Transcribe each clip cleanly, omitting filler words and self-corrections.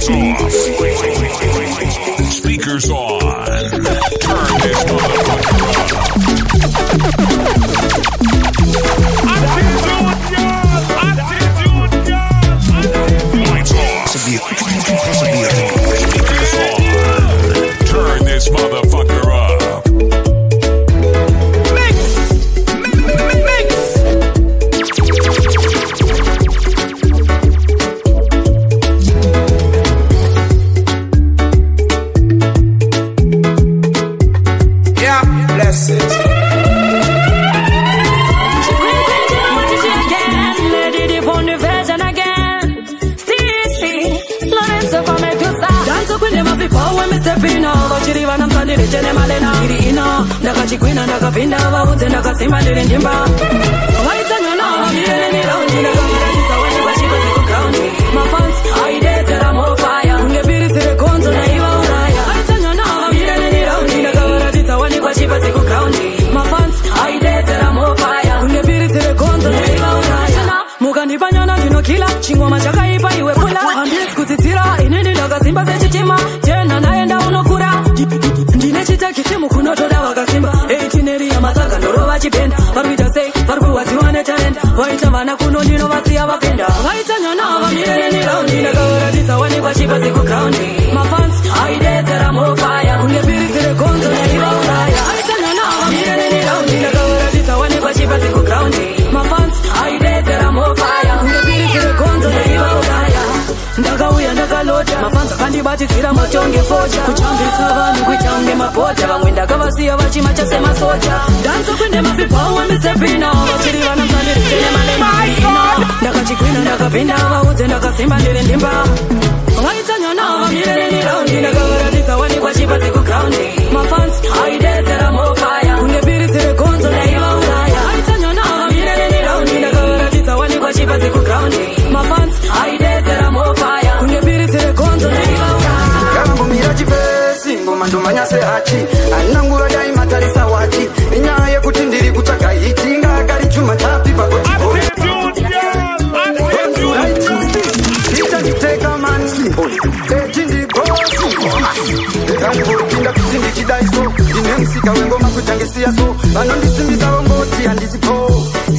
Lights off. Speakers on. Turn this motherfucker Lights off. Speakers on. Turn this motherfucker up. Ndakachikwina ndakapinda vaudze ndakasimba ndiri ndimba vaitsanyona mirele miraundi ndakavaratidza wani vachipa dzekuground mafans aidedzera mofaya ungepirisire konzo naivauraya vaitsanyona mirele miraundi ndakavaratidza wani vachipa dzekuground mafans aidedzera mofaya ungepirisire konzo naivauraya mukandipanyana ndinokila chingoma chakaipa iwe pula handisi kutsitsira inini ndakasimba sechitima jena naenda unokura ndine chitakitimu kunotoda vakasimba 18 ya masaga ndorova chipenda varikuita sei varikuwadziwa netalenda vaita vana kuno ndinovasiya vapenda vaita nyana vamirele niraundi ndakavaratidza wanikwa chipa dzekuground mafans aidedzera mofaya ungepirisire konzo naivauraya vaita nyana vamirele niraundi ndakavaratidza wanikwa chipa dzekuground mafans aidedzera mofaya ungepirisire konzo naivauraya ndakauya ndakalota mafans akandibatidzira motonge foja kuchambisa vanhu kuitange mapota vamwe ndakavasiya vachima semasoja danso kwende mapipawa misepina vachiri vana msandiritene malemina ndakachikwina ndakapinda vaudze ndakasimba ndiri ndimba vaitsanyana vamirele niraundi ndakavaratidza wanikwa chipa dzekuground mafans aidedzera mofaya ungepirisire konzo naivauraya vaitsanyana vamirele niraundi ndakavaratidza wanikwa chipa dzekuground mafans aidedzera mofaya ungepirisire konzo naivauraya yakangomira chifesi ngoma ndomanyase achi ananguva dai matarisa wachi inyaya yekuti ndiri kutsvaga hiti ngakari chuma tapi pakotitanditeka mansimbo etindigosingomapinda kuti ndichidaiso ndine musika wengoma kutangisiya so vanondisimbisa vongoti handisipo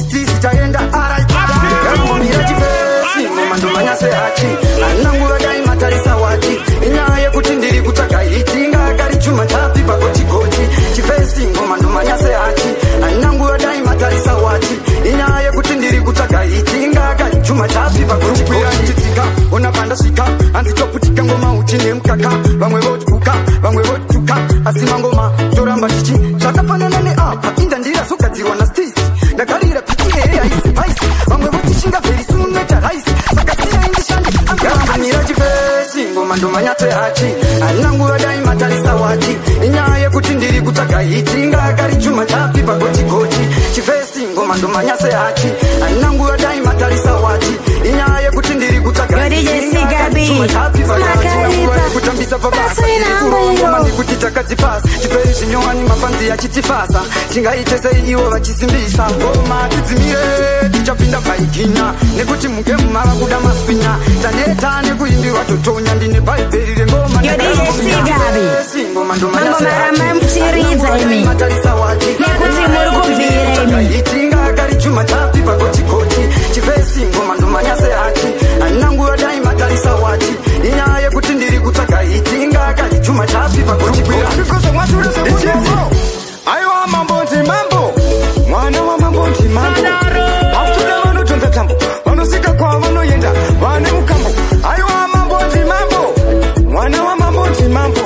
stisi taenda yakangomira chifesi ngoma ndomanyase achi ananguva dai matarisa wachi inyaya yekuti ndiri kutsvaga hiti ngakari chuma tapi pakotigoti chifesi ngoma ndomanyase achi ananguva dai matarisa wachi inyaya yekuti ndiri kutsvaga hiti ngakari chuma tapi pakotigotichitika ona pandasvika handitoputika ngoma uchi nemukaka vamwe votuka vamwe votuka asi mangoma toramba tichi zvakafanana neapa inda ndirazogadzirwa nastisi ndakarira paieaisipaisi vamwe votichinga vheri suneta raisi saka siyaindishandi angamira chifesi ngoma ndomanyate achi ananguva dai matarisa wachi inyaya yekuti ndiri kutsvaga hiti ngakari chuma tapi pagotigoti chifesi ngoma ndomanyase achi ananguva dai matarisa wachi inyaya yekuti ndiri kutsvaga kutambisa pabasangoma ndikuti takadzipasa chiperi zvinyowani mafanzi achitifasa tingaite sei ivo vachisimbisa ngoma tidzimire tichapinda bhaikinya nekuti mugemu mava kuda maspinya taneta nekuimbirwa totonya ndine bhaibheri rengoma ngoma ndomanyasematarisa wachi hiti ngakari chuma tapi pagotigoti chifesi ngoma ndomanyase achi ananguva dai matarisa wachi inyaya yekuti ndiri kutsvaga hiti ngakari chuma tapi pagotigoti aiwa mambo ndi mambo mwana wa mambo ndi mambo pakutoda vanotonza tambo vanosvika kwavo vanoenda vane mukambo aiwa mambo ndi mambo mwana wa mambo ndi mambo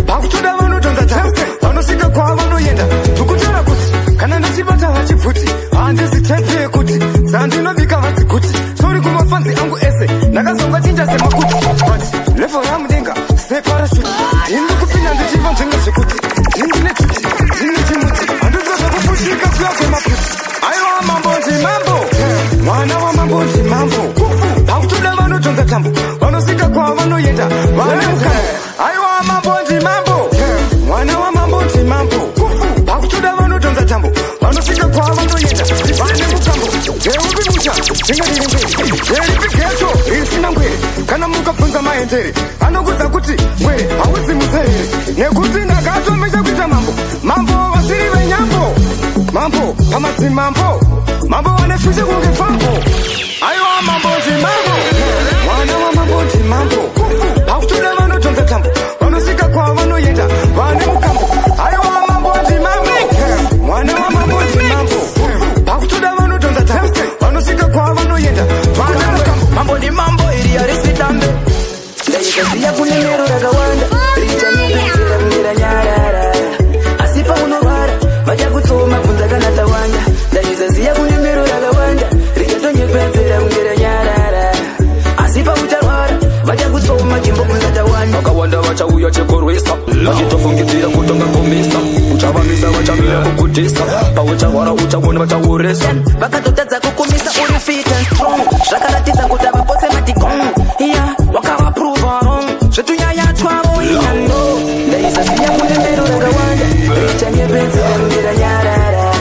pakutoda vanotonza tambo vanosvika kwavo vanoenda tukutaura kuti kana ndichibata vachibvuti handizitepe kuti dzandinovika vadziguti sori kumafanzi angu ese ndakazonga chinja semakuti but level yamudenga separashuti ndiri kupinda ndichiva nzvenga zvekuti ndindine tuti ndine chimuti handizozva kupushika kuya kwemaputi aiwa mambo ndi mambo mwana wa mambo ndi mambo pakutoda vanotonza tambo vanosvika kwavo vanoenda vane mukambo aiwa mambo ndi mambo mwana wa mambo ndi mambo pakutoda vanotonza tambo vanosvika kwavo vanoenda vane mukambo ndeupi musha ndingadiri mberi nderipi geto risina ngwere kana mukafunza maenjeri anokudza kuti we hauzi muzere nekuti ndakatomesha kuita mambo vasiri venyambo mambo pamadzimambo mambo vanefishi kunge fambo aiwa mambo ndimambo mwana wamambo ndimambo pakutoda vanotonza tambo vanosvika kwavo vanoenda vane mukambo aiwa mambo ndimambo mwana wamambo ndimambo pakutoda vanotonza tambo vanosvika kwavo vanoenda vane mukambo mambo ndimambo iri yarisitambe ndaikaziya kune mero rakawanda richanyekedzera mira nyarara asi paunorwara vachakutsoma bvunza kana tawanda ndaizaziya kune mero rakawanda richatonyepedzera mira nyarara asi pautarwara vachakutsoma chimbobvunza tawanda vakawanda vachauya chekorwisa vachitofungidzira kutonga komisa uchavamisa vachamira kugutisa paucharwara uchaona vachauresa vakatotadza kukumisa uri fit and strong zvakaratidza kuti avapose matigong iya wakavaprova wrong zvetunyaya twavo inano ndaizaziya kune mero rakawanda richanyepedzera mira nyarara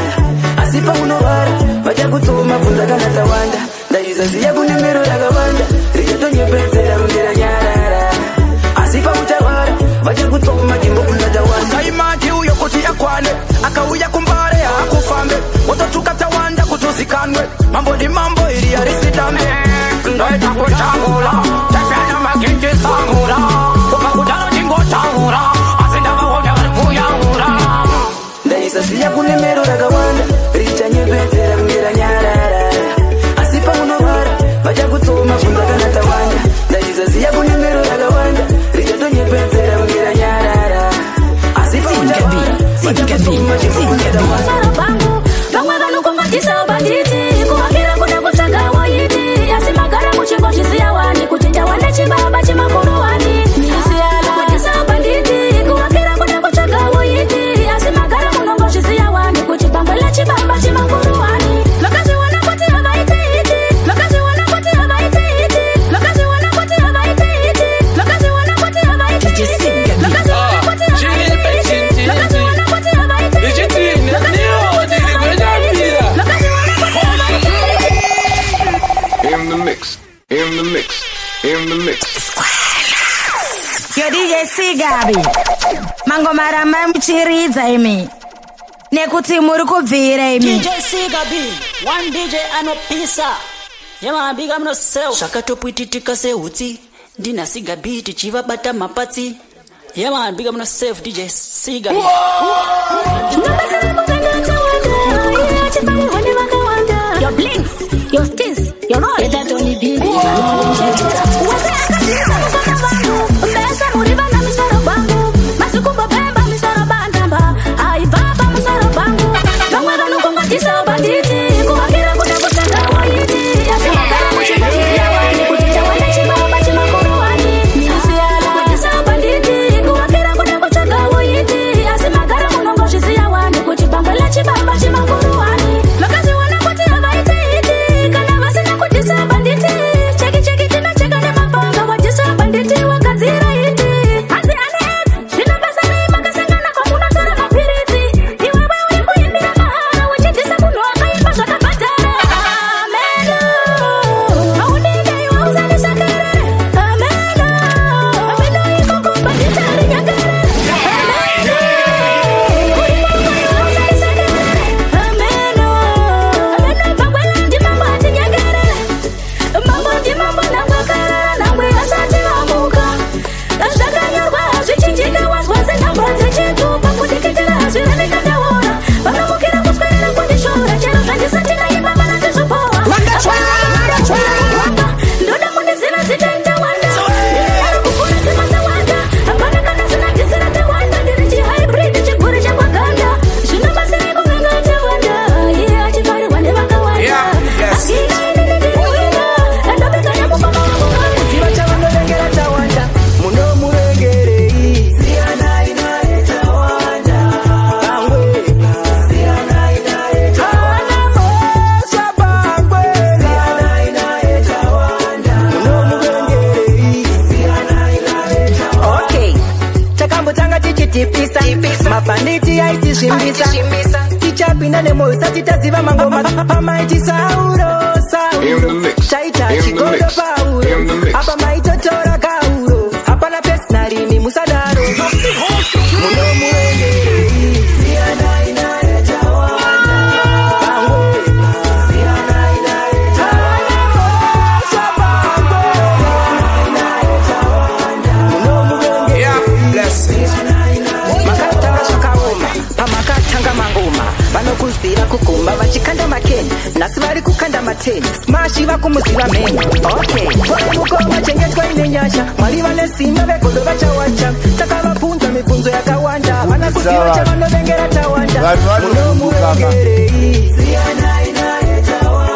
asi paunorwara vachakutsoma bvunza kana tawanda ndaizaziya kune mero rakawanda richatonyepedzera mira nyarara asi pautarwara vachakutsoma chimbobvunza tawanda kaimati uyo kuti akwane akauya kumbare haakufambe wototuka tawanda kutozikanwe mambo ndi mambo iri yarisitambe ndoita kuchangula tepyana makinji sangula ukakutano chingotangula asi ndavaona vari kuyangula ndaisaziya kune mero rakawanda richanyepedzera mira nyarara asi paunorwara vachakutsoma bvunza kana tawanda ndaisaziya kune mero rakawanda richatonyepedzera mira nyarara asi pautarwara vachakutsoma chimbobvunza tawanda bangu vamwe vanokongatisa banditi kuhakira kuda kutsvaga waiti asi magara muchingozviziya wani kuti ndawanda chibaba chemakuru wani kuhakisa banditi kuhakira kuda kutsvaga waiti asi magara munongozviziya wani kuti bambala chibaba chemakuru wani vakazviona kuti havaiti hiti vakazviona kuti havaiti hiti vakazviona kuti havaiti hiti vakazviona kuti havaiti hiti vakazviona kuti havaiti hiti vakazviona kuti havaiti hiti In the mix, in the mix, in the mix. Yo DJ Sigabi mangomara mamchiridza imi nekuti muri kubvira imi DJ Sigabi one DJ anopisa yamabika mno sell zvakatopwititika sehutsi ndina Sigabi tichivabata mapatsi yamabika mno save DJ Sigabi your blinks your stinks your noise that only be mapanditi aiti shimbisa tichapinda nemoyo satitaziva mangoma pamaiti sauro chaita chikondo pauro apa maitoto chiva kumusiva meni. Okay. Kwa mukoma chengetwa inenyasha. Mwali vane simba vekodo vachawacha. Taka vafunza mifunzo ya kawanda. Wana kusiwa cha vano vengera tawanda. Muno muengerei. Siyana inae tawanda.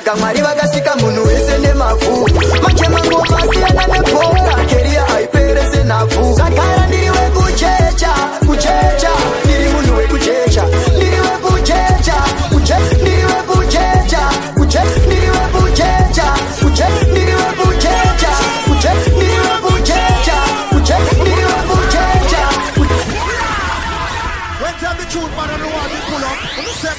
Kamari vagasika munhu wese nemafu machema ngoma siyana neponga keria aiperese nafu sakara ndiriwe kuchecha kuchecha ndiri munhu wekuchecha ndiriwe kuchecha ndiriwe kuchecha ndiriwe kuchecha ndiriwe kuchecha ndiriwe kuchecha ndiriwe kuchecha. When tell the truth, man, I don't want to pull up. I'm set.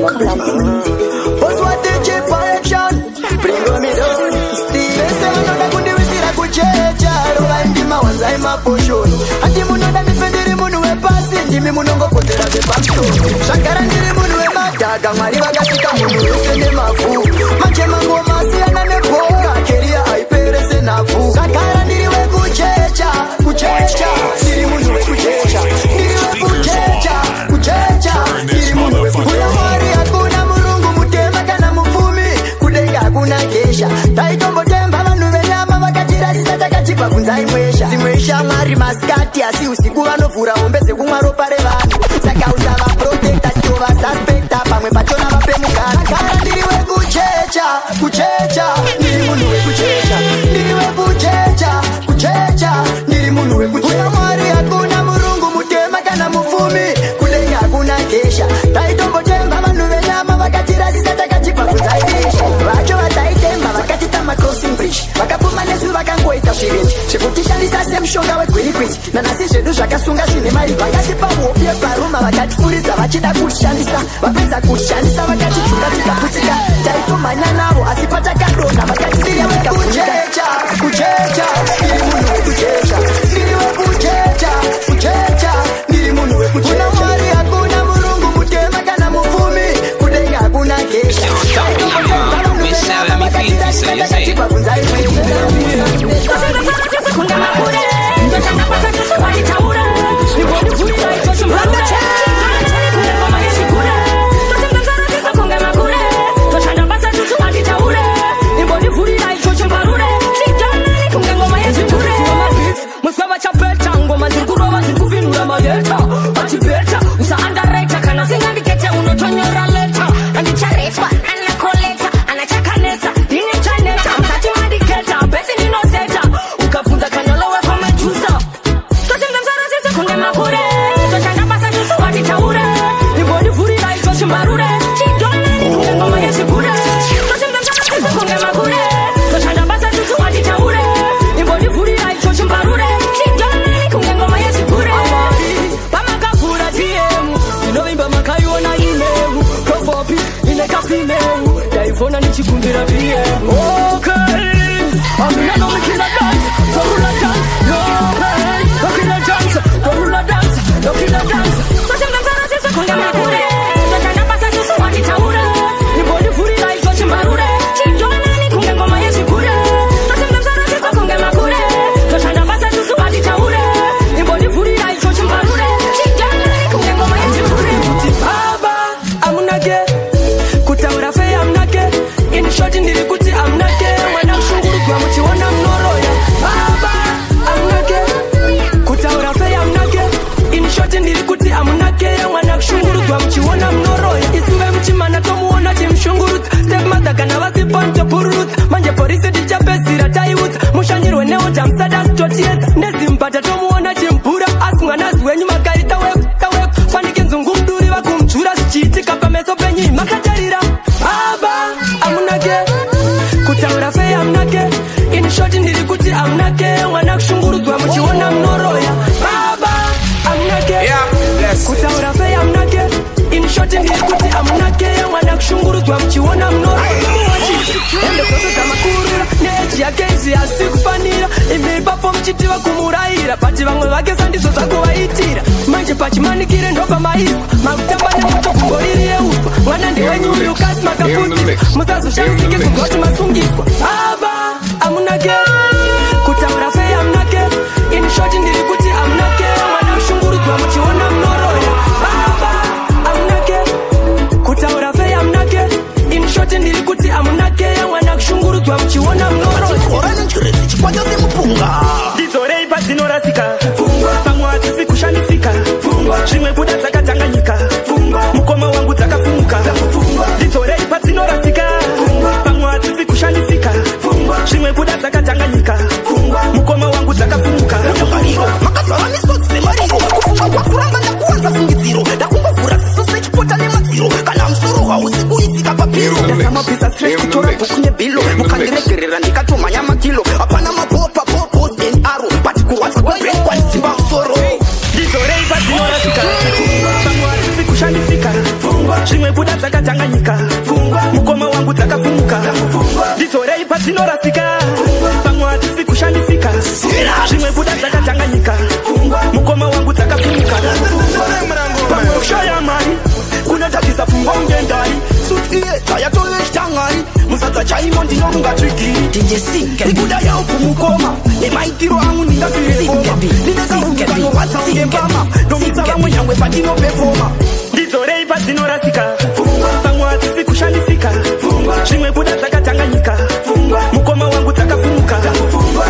What's what the chip action? Bring me down. Steve said, "I'm not going to be here to checha." I'm the man who's in my position. And the man who's defending the man who's passing. The man who's going to the pastor. Shakara the man who's mad. Kamari vagasika munhu wese nemafu. Machema ngoma siyana neponga. Keria aiperese nafu. Sakara ndiriwe kuchecha kuchecha. Ndiri munhu wekuchecha. Ndiriwe kuchecha kuchecha. Ndiri munhu wekuchecha. Taitombotemba vanhu venyama vakatirasisa takachipa kunzai mwesha zimwesha mwari masikati asi usiku vanovhura hombe dzekumwa ropa revanhu saka usavaprotekta tovasuspekta pamwe pachona vapemukana kara ndiriwe kuchecha kuchecha ndiri munhu wekuchecha ndiriwe kuchecha kuchecha ndiri munhu wekuchecha mwari hakuna murungu mutema kana mupfumi kudenga hakuna kesha taitombotemba vanhu venyama vakatirasisa takachipa kunzai mwesha vacho vataitemba vakatitama crossing bridge vakapuma nesu vakangoita zvirenje zvekutishandisa semushonga wegwirikwiti nanasi zvedu zvakasunga zvine mari vakatipa hopi yeparuma vakatifuridza vachida kushandisa vapedza kushandisa vakatitunga tikaputika taitomhanya navo asi patakadonha vakatisiya vakakuchecha kuchecha ndiri munhu wekuchecha ndiriwe kuchecha kuchecha ndiri munhu wekuchecha kuna mwari hakuna murungu mutema kana mupfumi kudenga hakuna kesha Chitiwa kumuraira pati vamwe vake sandizo zvako vaitira manje pachimanikire ndopa maiswa makutamba nemoto kungoriri yeupa Wana ndiwe nyuyu kasi makaputi Muzazu shamsiki kugoti masungizwa Aba, amunake Kutaura fei amunake In short ndiri kuti amunake Mwana mshunguruzwa mchiona mnoroya Aba, amunake Kutaura fei amunake In short ndiri kuti amunake Mwana mshunguruzwa mchiona mnoroya Orani nchurezi chikwanja zimupunga Dizorei padzinorasika Pamwe atisi kushandisika Zvimwe kuda dzakatanganyika Mukoma wangu dzakafumuka Dizorei padzinorasika Pamwe atisi kushandisika Zvimwe kuda dzakatanganyika Mukoma wangu dzakafumuka Makazara misodzi mariro Kufunga kwakuramba ndakuwanza fungidziro Ndakungofura ziso sechipota nemadziro Kana msoro hausi kuitika papiro Ndasamapisa stress kutora bhuku nebhilo Mukandiregerera ndikatomanya makilo Hapana mapopa popos and arrow But kurwadza kwebrain kwanisimba musoro Dizorei padzinorasika Pamwe atisi kushandisika Zvimwe kuda dzakatanganyika Mukoma wangu dzakafumuka Dizorei padzinorasika Pamwe atisi kushandisika Zvimwe kuda dzakatanganyika Mukoma wangu dzakafumuka Pamwe ushaya mari Kunotatiza pfungwa ungendari Suti iye dzayatolechitangari Musadza chaimo ndinomungatsvigiri Ikuda yaupu mukoma Nemaitiro angu ndingazvirefoma Ndinezaurukanorwadza ungembama Nomutsa vamwe nyangwe pandinopefoma Dizorei padzinorasika Pamwe atisi kushandisika Zvimwe kuda dzakatanganyika Mukoma wangu dzakafumuka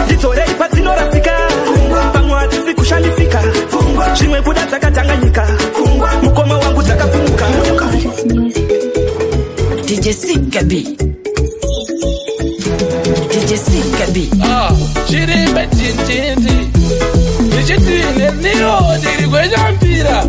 Dizorei padzinorasika Pamwe atisi kushandisika Zvimwe kuda dzakatanganyika Mukoma wangu dzakafumuka DJ Sikabi DJ Sikabi Chirimbe chinchindi Nichitine niro Diri kweja mpira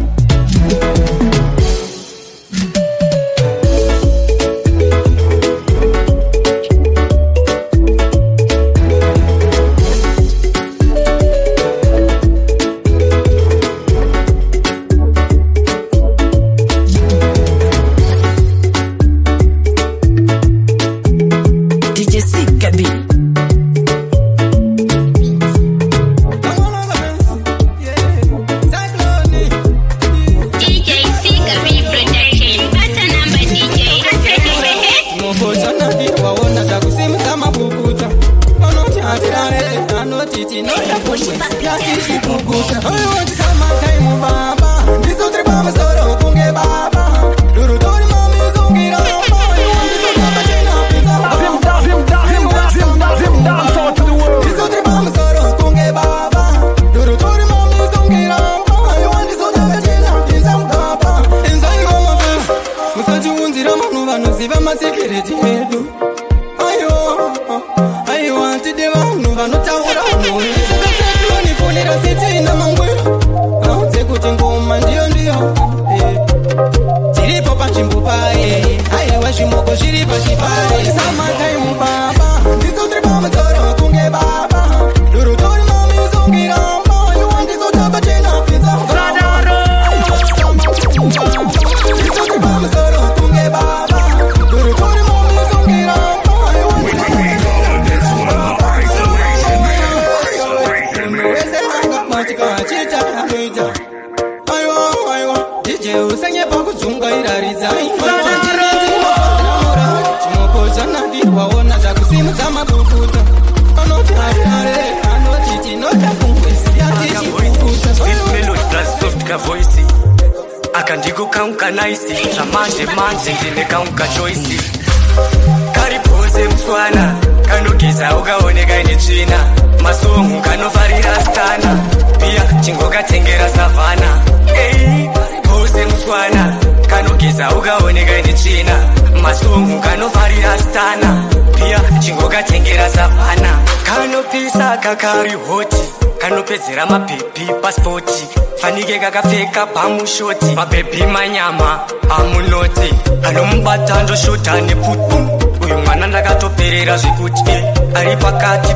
Kakari hoti kanopedzera mapepi pasipoti fanike kakapfeka pamushoti mapepi manyama amunoti anomubata ndoshota neputpum uyu mwana ndakatoperera zvekuti ari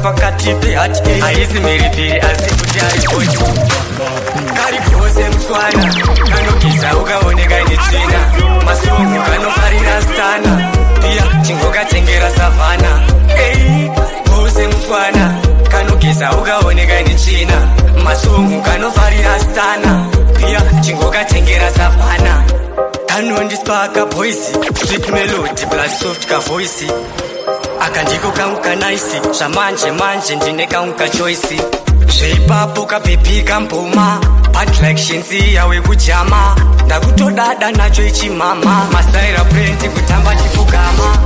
pakati pehati haisi mheripiri asi kuti ari hoti karibhose muswana kanogeza ukaoneka netsvina masongo kanofarira stana pia chingokatengera savana bhose muswana kanogeza ukaoneka netsvina masongo kanofarira stana pia chingokatengera savana inondispaka voice sweet melody plus soft ka voice akandiko kangu kanaisi zvamanje manje ndine kangu kachoisi zveipapo kapepi kampoma but like shenzi yawe kujama ndakutodada nacho ichimama masaira brand kutamba chifukama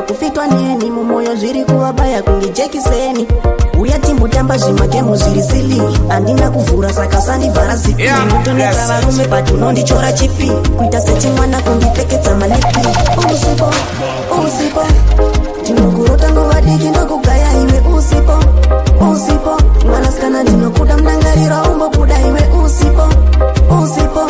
kufitwa neni mumoyo zviri kuvabaya kunge jekiseni uya timbotamba zvimagemu zviri sili andina kuvhura saka sandivhara zipi ndinotoneka varume but unondichora chipi kuita sechimwana kundipfekedza manepi usipo usipo ndinokurota nguva diki ndokugaya iwe usipo usipo mwanasikana ndinokuda mundangarira umbobuda iwe usipo usipo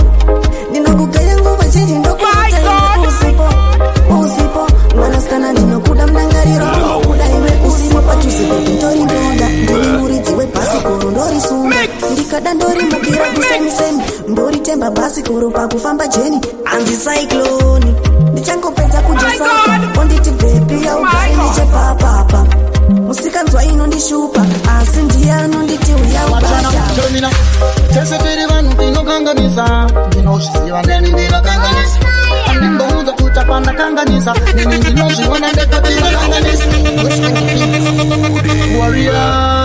ndinokugaya nguva zhinji ndokurota iwe usipo usipo mwanasikana ndinokuda mundangariro unokuda iwe usipo patuzipepi ndori ndonda ndori muridzi webhasikoro ndori suma ndikada ndori mukira kusemisemi ndori temba bhasikoro pakufamba jeni anzi cycloni ndichangopedza kujasaka onditi bhepi yaugari nechepapapa musikanzwa inondishupa asi ndiye anonditi uyaubasa tese tiri vanhu tinokanganisa ndinozviziva neni ndinokanganisa andimboudza kuta pandakanganisa neni ndinozviona ndekotinokanganisa warrior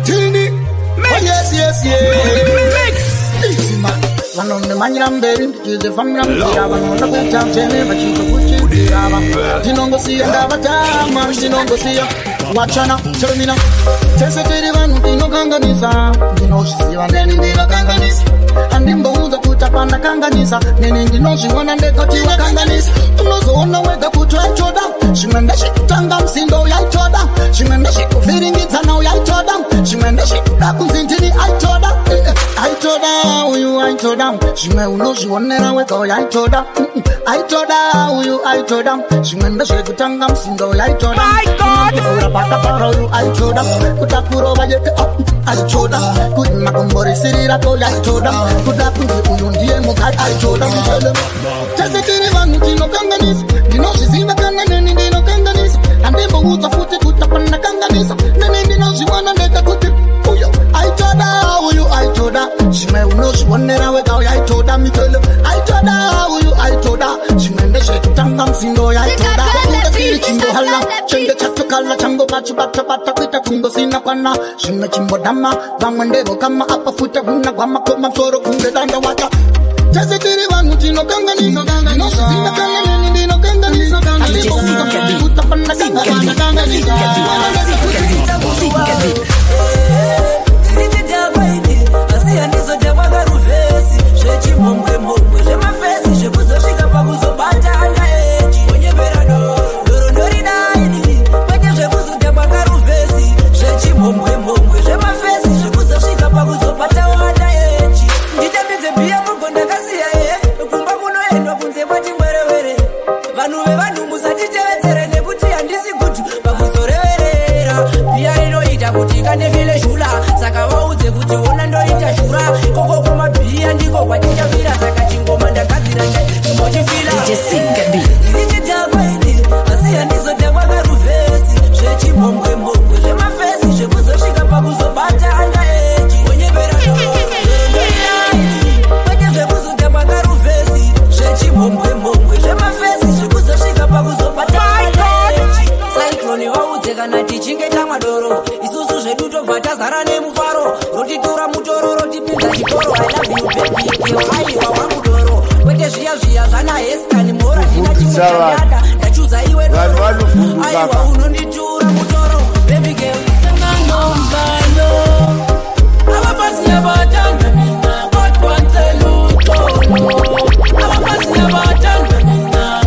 tini yes vanondimanyira mberi ndichizifambira muzira vanoda kuita mchene vachitokuchidzirava ndinongosiya ndavatama ndinongosiya wachana termina tese tiri vanhu tinokanganisa ndinozviziva neni ndinokanganisa andimboudza kuta pandakanganisa neni ndinozviona ndekotinokanganisa unozoona wega kuti aitoda zvimwe ndezvekutanga musindo uyaitoda zvimwe ndezvekuvhiringidzana uyaitoda zvimwe ndezvekuda kunzi ndini aitoda uyu aitoda zvimwe unozvionera wega uyaitoda aitoda uyu aitoda zvimwe ndezvekutanga musindo uyaitoda kuvhura pakafara uyu aitoda kutakurova yeke aitoda kuti makomborisirira toyaitoda kuda kunzi uyu ndiye mukati aitoda tese tiri vanhu tinokanganisa ndinozviziva kana neni ndinokanganisa andimboudza futi kuti pandakanganisa neni ndinozviona ndega kuti uyo aitoda uyu aitoda zvimwe unozvionera wega uyaitoda mitolo aitoda uyu aitoda zvimwe ndezvekutanga musindo yaitoda undakiri chimbohala chenge chatokala chango bachibata kuita kungosina kwana zvimwe chimbodama vamwe ndevokama apa futa kunagwama koma msoro kunge danda wata tese tiri vanhu tinokanganisa ndinozviziva kana neni ndinokanganisa andimboudza kuti pandakanganisa ndakura koko kumabhiya ndiko kwatichavira saka chingoma ndakadzira chimochifira irichidakwaini asi handizodakwa karuvhesi zvechimhombwembongwe zvemafesi zvekuzosvika pakuzobata anda eji onyepera kwete zvekuzodakwa karuvhesi zvechimhombwembongwe zvemafesi zvekuzosvika pakuzobata anda eji saikloni vaudze kana tichinge tamadoro isusu zvedu tobva tazara nemufaro rotitora mutoro rotipinza chikoro aiwa wamudoro kwete zviya zviya zvana heskani mora tina chimudadada ndachuza iwe aiwa unonditura mutoro baby girl ngangomvalo abapasiya batanga mina kodwa nselutolo abapasiya batanga mina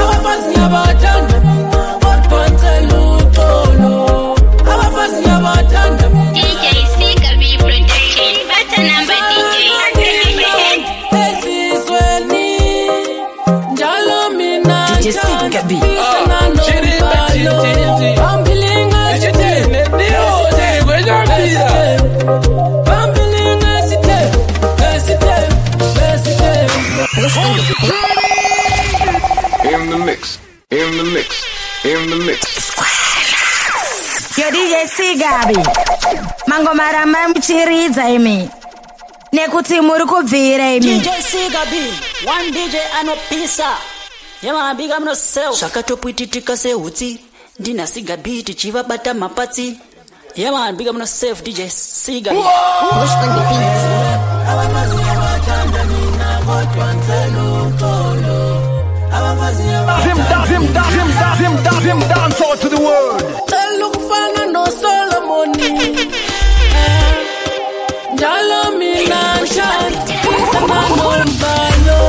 abapasiya batanga mina kodwa nselutolo abapasiya batanga mina DJ Sigabi Production bata number DJ In the mix, in the mix, in the mix. Yo DJ Sigabi mangomara mamuchiridza imi nekuti muri kubvira imi DJ Sigabi one DJ anopisa yamabika mnoself zvakatopwititika sehutsi ndina Sigabi tichivabata mapatsi yamabika mnoself DJ Sigabi push on the beat Him dance out to the world. Look fana no Solomoni Jalo mina shanti Isama no mbalo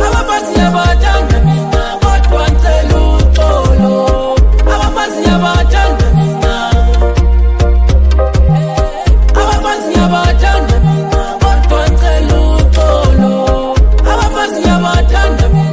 Abapasi ya batanga mina Kodwa nselu tolo Abapasi ya batanga mina Abapasi ya batanga mina Kodwa nselu tolo Abapasi ya batanga mina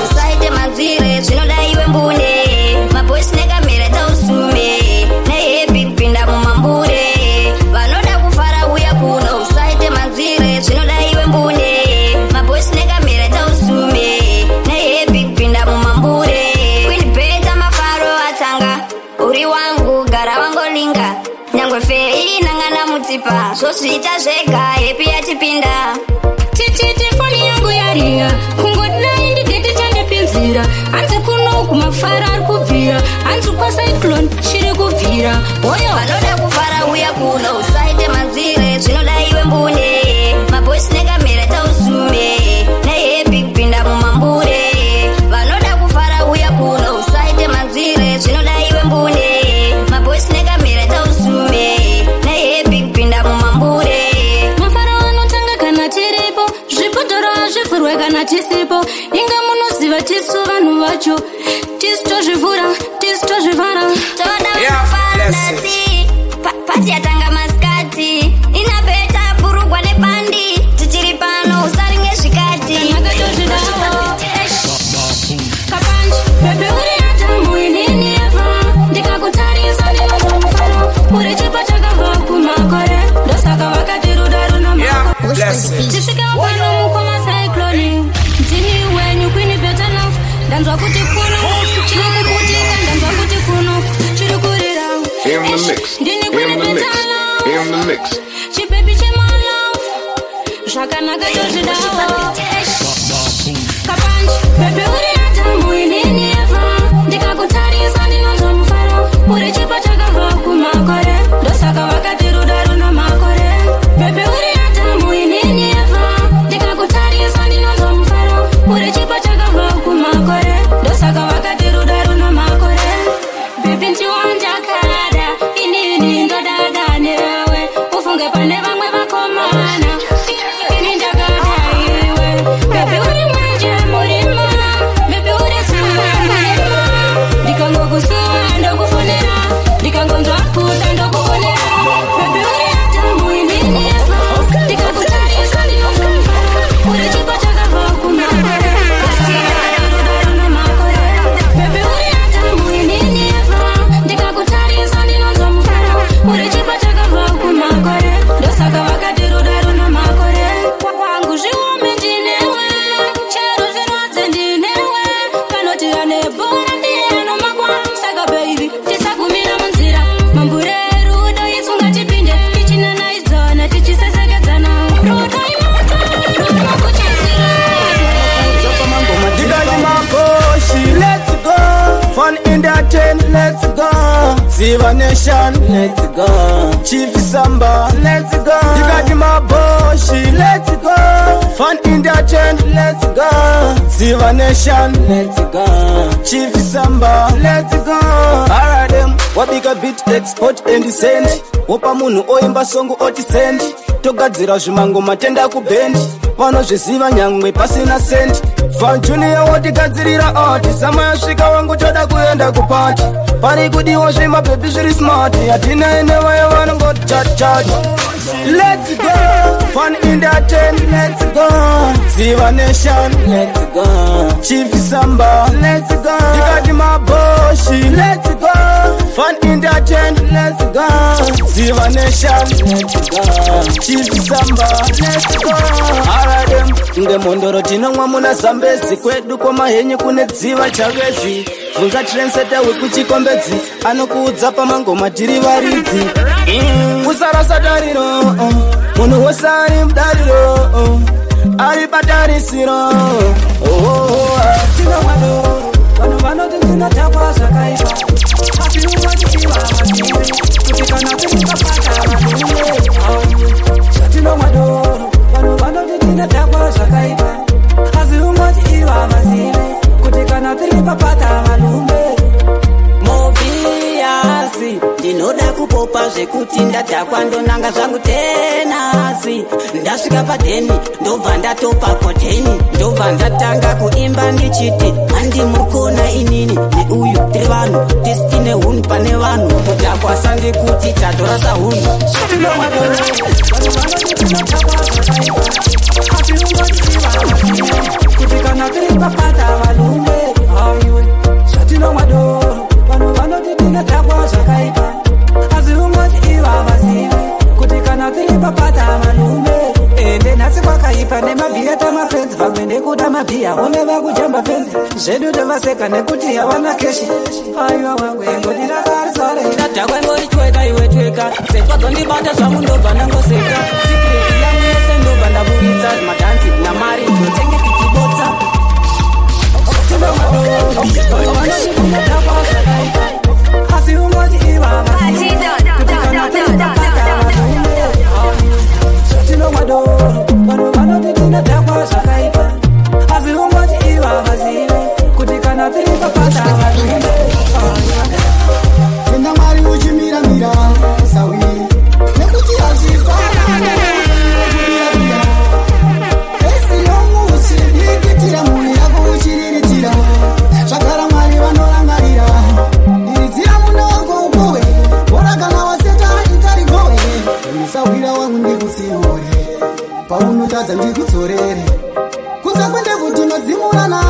usaite mazire zvinoda iwe mbune mabosi nekamera tausume nehepi kupinda mumambure vanoda kufara uya kuno usaite mazire zvinoda iwe mbune mabosi nekamera tausume nehepi kupinda mumambure kwinipeta mafaro atanga uri wangu gara wangolinga nyangwe fei nangana mutsipa zvosviita zvega hepi yachipinda tititi foni yangu yaringa kungodai ndidete chandipinzira hanzi kuno kumafara ari kubvira hanzi kwacyclone chiri kubvira oyo vanoda kufara uya kuno usaite manzire zvinoda iwe mbune mabosi nekamera tausume nehepi kupinda mumambure vanoda kufara uya kuno usaite manzire zvinoda iwe mbune mabosi nekamera tausume nehepi kupinda mumambure mafara vanotanga kana tiripo zvipotoro hazvivhurwe kana tisipo inga munoziva tisu vanhu vacho tisu tozvivhura tisu tozvivhara toda vanofara nati pati yatanga masikati inapeta purugwa nebandi tichiri pano usari ngezvikati makatozvidawo kapanji bebe uri atambu inini eva ndikakutarisa ndinozomufaro uri chipo chakabva kumakore ndosaka vakati ruda runomako tisvika pano mukoma cyclone ndini wenyu kwini better love ndanzwa kuti kuno chiri kukutika ndanzwa kuti kuno chiri kurira ndini kwini better the mix. She baby she my love. Shakanaka yoshidawa. Kapanch, baby uri atamu inini efa. Ndikakutari sani nozo mfaro. Uri chipa chakava kumakore. Dosaka wakati rudaru na makore. Baby uri atamu inini efa. Ndikakutari sani nozo mfaro. Uri chipa chakava kumakore. Dosaka wakati rudaru na makore. Baby nchiwanja kada. Inini ndo dada newe. Ufunge pane vangwe vakomana. Ini ndakada iwe. Baby uri mwenje murima. Baby uri sima murima. Ndikango kusuwa ndo kufunera. Ndikango nzwa kuta ndo kufunera. Baby uri atamu inini efa. Ndikakutari sani nozo mfaro. Uri chipa chakava kumakore. Rudaru na makore. Baby uri atamu inini efa. Ndikakutari sani nozo mfaro. Uri chipa chakava kumakore. Dosaka wakati rudaru na makore. Wangu zviume ndinewe. Chero zvinodze ndinewe. Kanoti ane bora ndiye anomakwa. Saka baby tisagumira munzira. Mambure rudo isunga tipinde. Tichinanaidzana tichisesekedzana. Rudo imata. Rudo makuchizira. Digga makoshi, let's go. Fun in the tent, let's go. Ziva Nation, let's go. Chief Samba, let's go. Digga makoshi, let's go. Fun in the tent, let's go. Ziva Nation, let's go. Chief Samba, let's go. Alright them, wabika beat export and send. Wopa munu oimba songo oti send. Togadzira zvimango matenda kubendi. Vanozviziva nyangwe pasina send. Fan Junior wotigadzirira art. Sama yasvika wangu toda kuenda kupati. Pari kudiwa zvima baby zviri smart. Yatina enewa yavanongoti chat. Let's go. Fun in the tent, let's go. Ziva Nation, let's go. Chief Samba, let's go. Digga maboshi, let's go. Fun in the tent, let's go. Ziva Nation, let's go. Chief Samba, let's go. Alright them, nge mondoro tinomwa muna Zambezi. Kwedu kwa mahenyi kune dziva chavezi. Funza trendsetter wekuchikombedzi. Anokuudza pamangoma tiri varidzi. Usarasa dariro, munhu wose ari mudariro, ari patarisiro. Tinomwadoro, vanhu vanoti ndinotakwa zvakaipa. Asi unotichiva vasiwe, kuti kana kurikapata vanume. Tinomwadoro, vanhu vanoti ndinotakwa zvakaipa. Asi unotichiva vasiwe, kuti kana kurikapata vanume. Mobiasi, ndinoda kupopa zvekuti ndadhakwa ndonanga zvangu tenasi. Ndasvika padheni ndobva ndatopa koteni. Ndobva ndatanga kuimba ndichiti handi mukona inini neuyu tiri vanhu tisi tine hunhu pane vanhu. Kudhakwa sandikuti tatorasa hunhu. Kuti kana tiri papata valume aiwe zvatinomwadoro. Vanhu vanoti tinodhakwa zvakaipa. Asi ungoti iva vasive kuti kana tiri papata valume. Ende nhasi kwakaipa nemabhiya tamafenzi. Vamwe ndekuda mabhiya one vakujamba fenzi. Zvedu tovaseka nekuti havana keshi. Aiwa wangu engoti ndakarisare. Ndadhakwa engoti tweka iwe tweka. Sekwadzondibata zvangu ndobva ndangoseka. Sikireti yangu yese ndobva ndaburitsa. Madhanzi namari ndotenge tichibotsa. Asi ungoti iva vasive kuti kana tiri papata valume. Tinomwadoro, vanhu vanoti tinodhakwa zvakaipa. Asi ungoti iva vasive kuti kana tiri papata valume. Tenda Mwari uchimira-mira sawi nekuti hazvifanani. Esi yomwe uchidikitira mhuri yako uchiriritira. Zvagara Mwari vanorangarira. Diridzira muna wako ukowe. Bora kana waseta achitarigowe. Musawira wangu ndikutsiure. Paunotadza ndikudzorere. Kunze kwendevu tinodzimurana.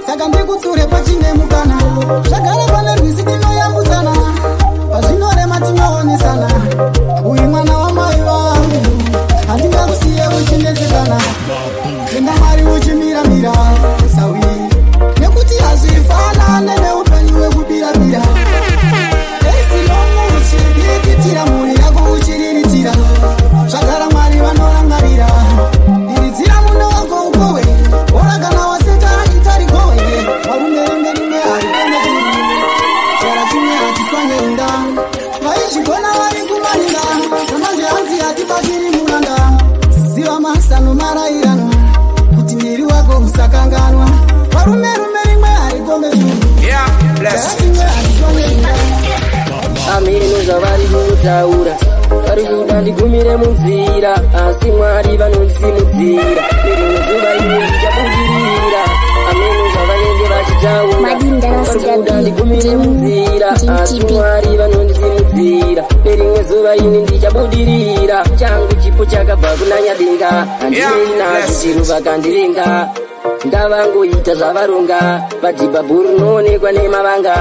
Saka ndikutsure pachine mukana. Zvagara pane rwizi tinoyambudzana. Pazvinorema tinoonesana. Uyu mwana wamai vangu. Handingakusiye uchinetsekana. Tenda Mwari uchimira-mira sawi nekuti hazvifanane neupenyu hwekubira-bira. Esi yomwe uchidikitira mhuri yako uchiriritira. vanomarairana kuti ndiri wako usakanganwa varume rimwe harigombe ameno zvavari kutaura vari kuda ndigumire munzira asi Mwari vanondisimudzira nerimwe zuva ine ndichabudirira ameno zvavanenge vachitaura vari kuda ndigumire munzira asi Mwari vanondisimudzira nerimwe zuva ine ndichabudirira changu chipo chakabva kunanyadenga handinei nazvo chiro vakandirenga ndavangoita zvavaronga vadhibhabhuru noonekwa nemavanga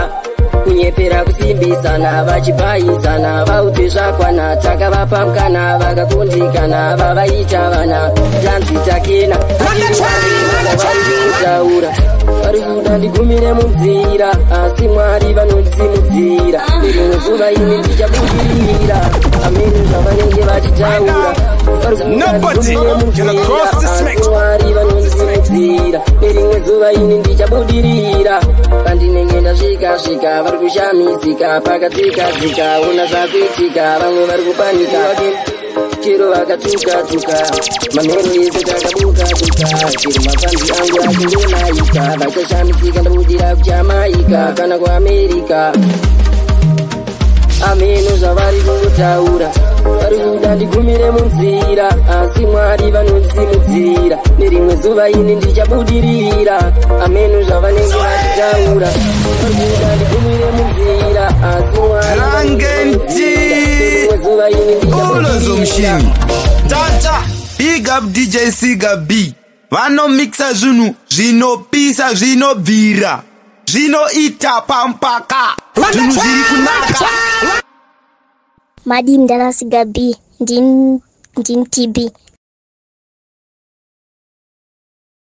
kunyepera kusimbisana vachibhaisana vaudze zvakwana takavapa mukana vakakundikana vavaita vana tanzi takena varikutaura vari kuda ndigumire munzira asi Mwari vanondisimudzira nerimwe zuva ine ndichabudirira ameno zvavanenge vachitaura vari kuda ndigumire munzira asi Mwari vanondisimudzira nerimwe zuva ine ndichabudirira pandinenge ndasvika vari kushamisika pakatsika ona zvakuitika vamwe vari kupanika chero vakatuka manhero ese takabuka chero mafambi angu achingonaika vachashamisika ndabudira kuchamaika kana kuAmerika ameno zvavari kutaura vari kuda ndigumire munzira asi Mwari vanondisimudzira nerimwe zuva ine ndichabudirira ameno zvavanenge vachitaura vari kuda ndigumire munzira asi Mwari nerimwe zuva ine ndichabudirira tata big up DJ Siga B vanomixa zvinhu zvinopisa zvinobvira zvinoita pampaka zvinhu zviri kunaka Madam Dara Siga B, Din TB,